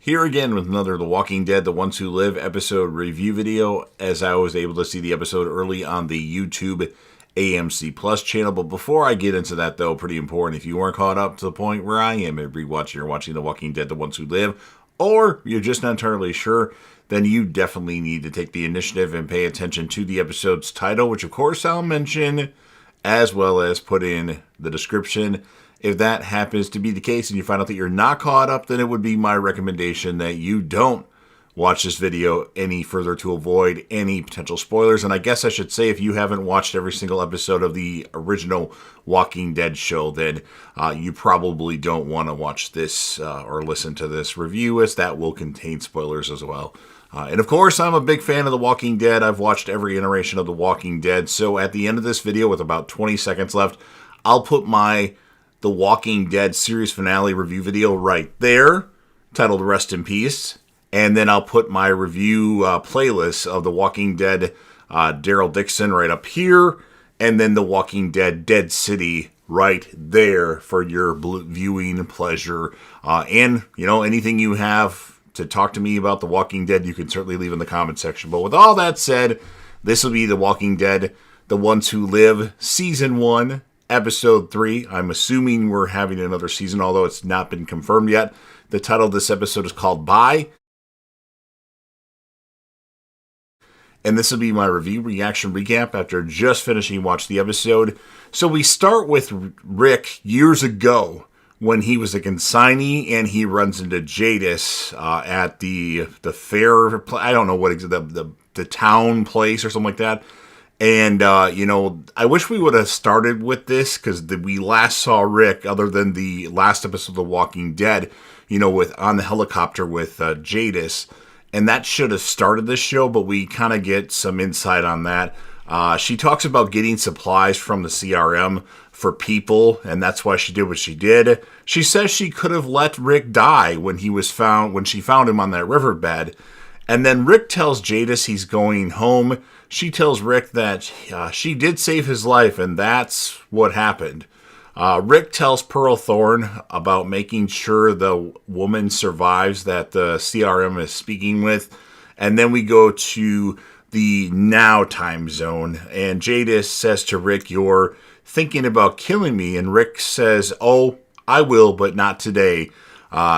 Here again with another The Walking Dead, The Ones Who Live episode review video, as I was able to see the episode early on the YouTube AMC Plus channel. But before I get into that, though, pretty important, if you weren't caught up to the point where I am at rewatching or watching The Walking Dead, The Ones Who Live, or you're just not entirely sure, then you definitely need to take the initiative and pay attention to the episode's title, which of course I'll mention, as well as put in the description. If that happens to be the case and you find out that you're not caught up, then it would be my recommendation that you don't watch this video any further to avoid any potential spoilers. And I guess I should say, if you haven't watched every single episode of the original Walking Dead show, then you probably don't want to watch this or listen to this review, as that will contain spoilers as well. And of course, I'm a big fan of The Walking Dead. I've watched every iteration of The Walking Dead. So at the end of this video, with about 20 seconds left, I'll put my The Walking Dead series finale review video right there, titled Rest in Peace. And then I'll put my review playlist of The Walking Dead Daryl Dixon right up here. And then The Walking Dead Dead City right there for your viewing pleasure. And, you know, anything you have to talk to me about The Walking Dead, you can certainly leave in the comment section. But with all that said, this will be The Walking Dead, The Ones Who Live, Season 1, Episode 3. I'm assuming we're having another season, although it's not been confirmed yet. The title of this episode is called Bye. And this will be my review, reaction, recap after just finishing watching the episode. So we start with Rick years ago when he was a consignee and he runs into Jadis at the fair. I don't know what the town place or something like that. And, you know, I wish we would have started with this, because we last saw Rick, other than the last episode of The Walking Dead, you know, on the helicopter with Jadis. And that should have started this show, but we kind of get some insight on that. She talks about getting supplies from the CRM for people, and that's why she did what she did. She says she could have let Rick die when she found him on that riverbed. And then Rick tells Jadis he's going home. She tells Rick that she did save his life, and that's what happened. Rick tells Pearl Thorne about making sure the woman survives that the CRM is speaking with. And then we go to the now time zone, and Jadis says to Rick, "You're thinking about killing me." And Rick says, "Oh, I will, but not today."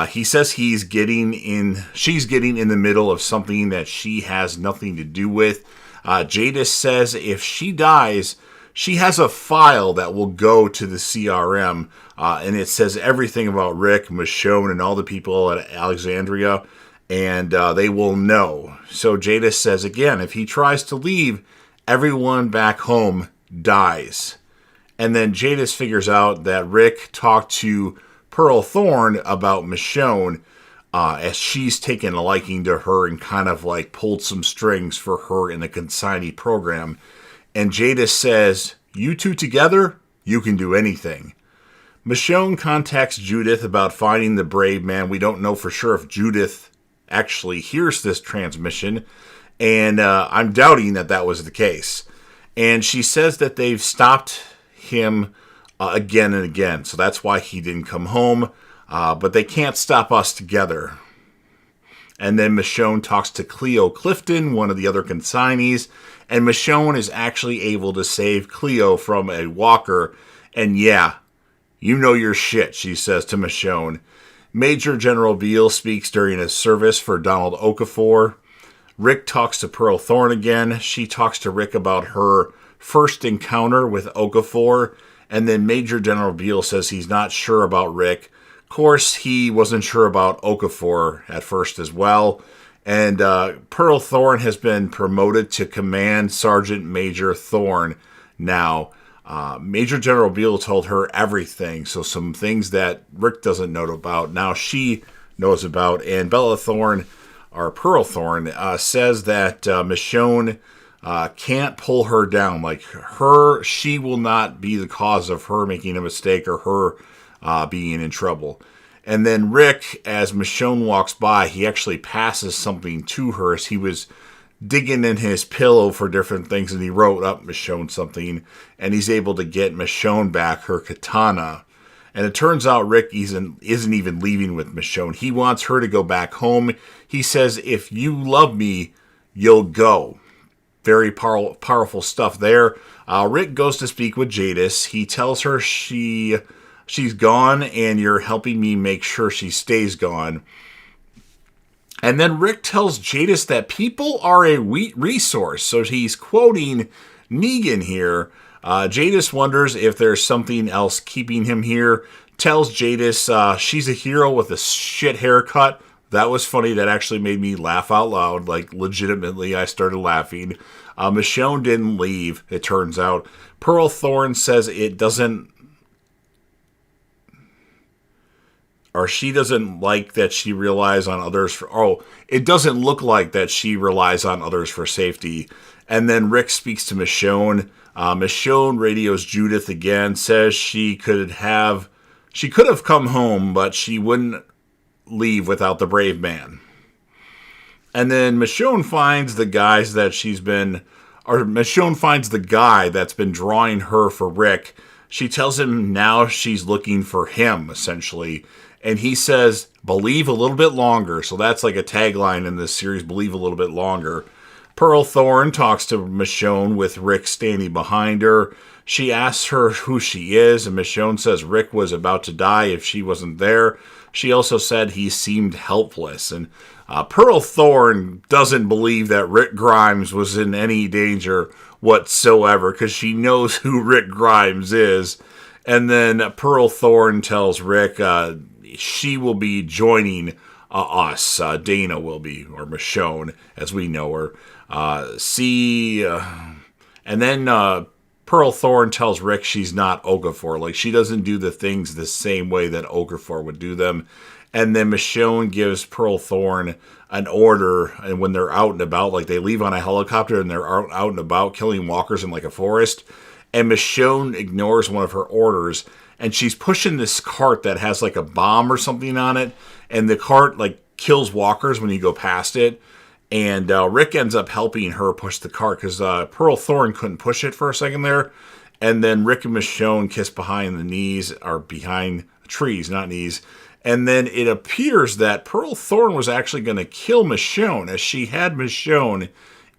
He says she's getting in the middle of something that she has nothing to do with. Jadis says if she dies, she has a file that will go to the CRM, and it says everything about Rick, Michonne, and all the people at Alexandria, and they will know. So Jadis says, again, if he tries to leave, everyone back home dies. And then Jadis figures out that Rick talked to Pearl Thorne about Michonne, as she's taken a liking to her and kind of like pulled some strings for her in the consignee program. And Jadis says, "You two together, you can do anything." Michonne contacts Judith about finding the brave man. We don't know for sure if Judith actually hears this transmission, and I'm doubting that was the case. And she says that they've stopped him again and again, so that's why he didn't come home, but they can't stop us together. And then Michonne talks to Cleo Clifton, one of the other consignees, and Michonne is actually able to save Cleo from a walker. And yeah, you know your shit, she says to Michonne. Major General Beale speaks during his service for Donald Okafor. Rick talks to Pearl Thorne again. She talks to Rick about her first encounter with Okafor. And then Major General Beale says he's not sure about Rick. Of course, he wasn't sure about Okafor at first as well. And Pearl Thorne has been promoted to Command Sergeant Major Thorne now. Major General Beale told her everything, so some things that Rick doesn't know about, now she knows about. And Bella Thorne, or Pearl Thorne, says that Michonne can't pull her down. Like she will not be the cause of her making a mistake or her being in trouble. And then Rick, as Michonne walks by, he actually passes something to her as he was digging in his pillow for different things, and he wrote up Michonne something, and he's able to get Michonne back her katana. And it turns out Rick isn't even leaving with Michonne. He wants her to go back home. He says, if you love me, you'll go. Very powerful stuff there. Rick goes to speak with Jadis. He tells her she's gone and you're helping me make sure she stays gone. And then Rick tells Jadis that people are a resource. So he's quoting Negan here. Jadis wonders if there's something else keeping him here. Tells Jadis she's a hero with a shit haircut. That was funny. That actually made me laugh out loud. Like, legitimately, I started laughing. Michonne didn't leave, it turns out. Pearl Thorne says it doesn't... Or she doesn't like that she relies on others for... Oh, it doesn't look like that she relies on others for safety. And then Rick speaks to Michonne. Michonne radios Judith again, says she could have come home, but she wouldn't leave without the brave man. And then Michonne finds the guy that's been drawing her for Rick. She tells him now she's looking for him, essentially. And he says, believe a little bit longer. So that's like a tagline in this series, believe a little bit longer. Pearl Thorne talks to Michonne with Rick standing behind her. She asks her who she is, and Michonne says Rick was about to die if she wasn't there. She also said he seemed helpless. And Pearl Thorne doesn't believe that Rick Grimes was in any danger whatsoever because she knows who Rick Grimes is. And then Pearl Thorne tells Rick she will be joining us. Dana will be, or Michonne, as we know her. And then Pearl Thorne tells Rick she's not Okafor. Like, she doesn't do the things the same way that Okafor would do them. And then Michonne gives Pearl Thorne an order, and when they're out and about, like they leave on a helicopter and they're out and about killing walkers in like a forest, and Michonne ignores one of her orders, and she's pushing this cart that has like a bomb or something on it, and the cart like kills walkers when you go past it. And Rick ends up helping her push the cart because Pearl Thorne couldn't push it for a second there. And then Rick and Michonne kiss behind the knees, or behind trees, not knees. And then it appears that Pearl Thorne was actually going to kill Michonne, as she had Michonne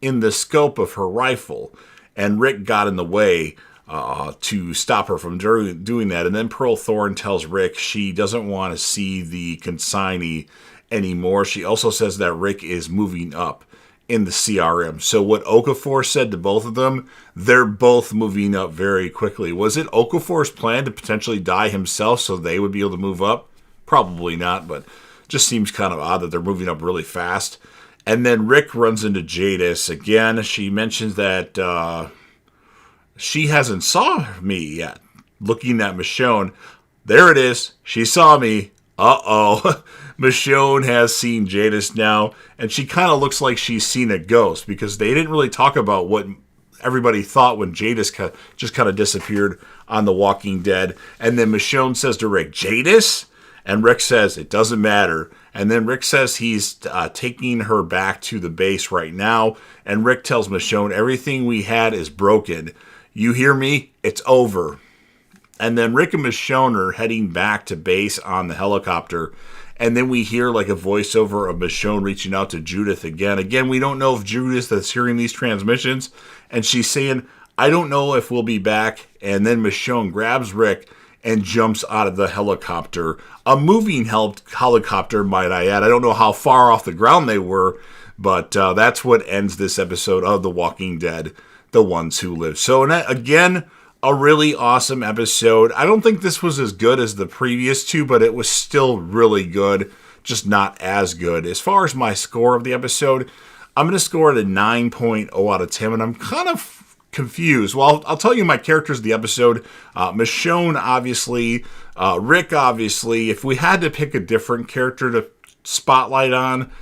in the scope of her rifle. And Rick got in the way to stop her from doing that. And then Pearl Thorne tells Rick she doesn't want to see the consignee anymore. She also says that Rick is moving up in the CRM. So what Okafor said to both of them, they're both moving up very quickly. Was it Okafor's plan to potentially die himself so they would be able to move up? Probably not, but just seems kind of odd that they're moving up really fast. And then Rick runs into Jadis again. She mentions that she hasn't saw me yet. Looking at Michonne, there it is. She saw me. Uh-oh. Michonne has seen Jadis now, and she kind of looks like she's seen a ghost, because they didn't really talk about what everybody thought when Jadis just kind of disappeared on The Walking Dead. And then Michonne says to Rick, Jadis? And Rick says, it doesn't matter. And then Rick says he's taking her back to the base right now. And Rick tells Michonne, everything we had is broken. You hear me? It's over. And then Rick and Michonne are heading back to base on the helicopter. And then we hear like a voiceover of Michonne reaching out to Judith again. Again, we don't know if Judith is hearing these transmissions. And she's saying, I don't know if we'll be back. And then Michonne grabs Rick and jumps out of the helicopter. A moving helicopter, might I add. I don't know how far off the ground they were, but that's what ends this episode of The Walking Dead, The Ones Who Live. So, again, a really awesome episode. I don't think this was as good as the previous two, but it was still really good, just not as good. As far as my score of the episode, I'm going to score it a 9.0 out of 10, and I'm kind of confused. Well, I'll tell you my characters of the episode. Michonne, obviously. Rick, obviously. If we had to pick a different character to spotlight on,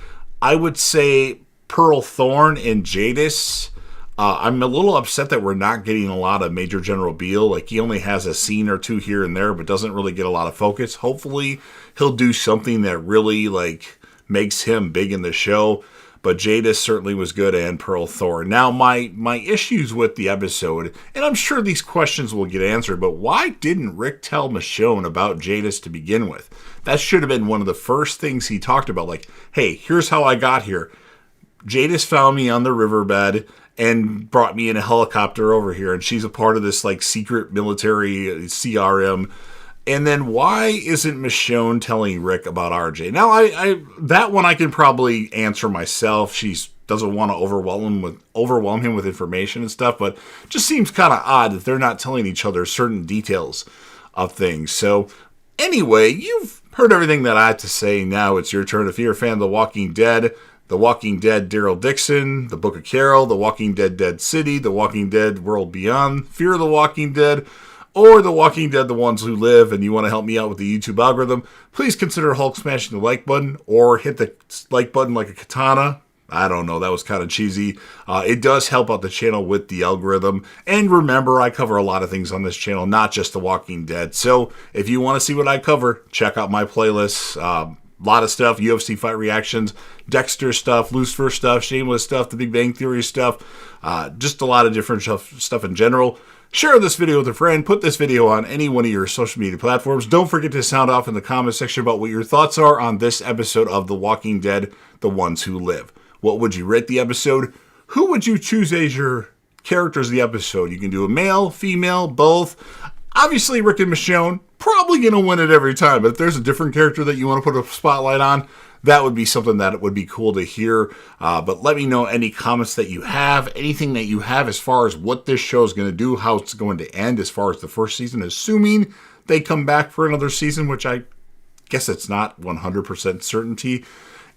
I would say Pearl Thorne and Jadis. I'm a little upset that we're not getting a lot of Major General Beale. Like, he only has a scene or two here and there, but doesn't really get a lot of focus. Hopefully, he'll do something that really, like, makes him big in the show. but Jadis certainly was good, and Pearl Thor. Now, my issues with the episode, and I'm sure these questions will get answered, but why didn't Rick tell Michonne about Jadis to begin with? That should have been one of the first things he talked about, like, hey, here's how I got here. Jadis found me on the riverbed and brought me in a helicopter over here, and she's a part of this, like, secret military CRM. And then why isn't Michonne telling Rick about RJ? Now, I that one I can probably answer myself. She doesn't want to overwhelm him with information and stuff, but it just seems kind of odd that they're not telling each other certain details of things. So, anyway, you've heard everything that I have to say. Now it's your turn. If you're a fan of The Walking Dead, Daryl Dixon, The Book of Carol, The Walking Dead Dead City, The Walking Dead World Beyond, Fear of the Walking Dead, or The Walking Dead The Ones Who Live, and you want to help me out with the YouTube algorithm, please consider Hulk smashing the like button, or hit the like button like a katana. I don't know, that was kind of cheesy. It does help out the channel with the algorithm. And remember, I cover a lot of things on this channel, not just The Walking Dead. So if you want to see what I cover, check out my playlists. A lot of stuff, UFC fight reactions, Dexter stuff, Lucifer stuff, Shameless stuff, The Big Bang Theory stuff, just a lot of different stuff in general. Share this video with a friend, put this video on any one of your social media platforms. Don't forget to sound off in the comment section about what your thoughts are on this episode of The Walking Dead, The Ones Who Live. What would you rate the episode? Who would you choose as your characters of the episode? You can do a male, female, both. Obviously, Rick and Michonne, probably going to win it every time. But if there's a different character that you want to put a spotlight on, that would be something that would be cool to hear. But let me know any comments that you have, anything that you have as far as what this show is going to do, how it's going to end as far as the first season, assuming they come back for another season, which I guess it's not 100% certainty.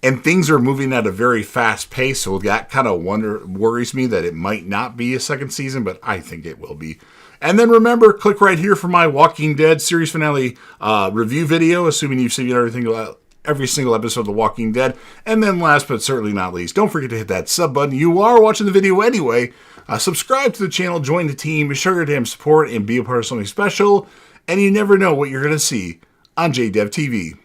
And things are moving at a very fast pace, so that kind of worries me that it might not be a second season, but I think it will be. And then remember, click right here for my Walking Dead series finale review video, assuming you've seen every single episode of The Walking Dead. And then last but certainly not least, don't forget to hit that sub button. You are watching the video anyway. Subscribe to the channel, join the team, show your damn support, and be a part of something special. And you never know what you're going to see on JDev TV.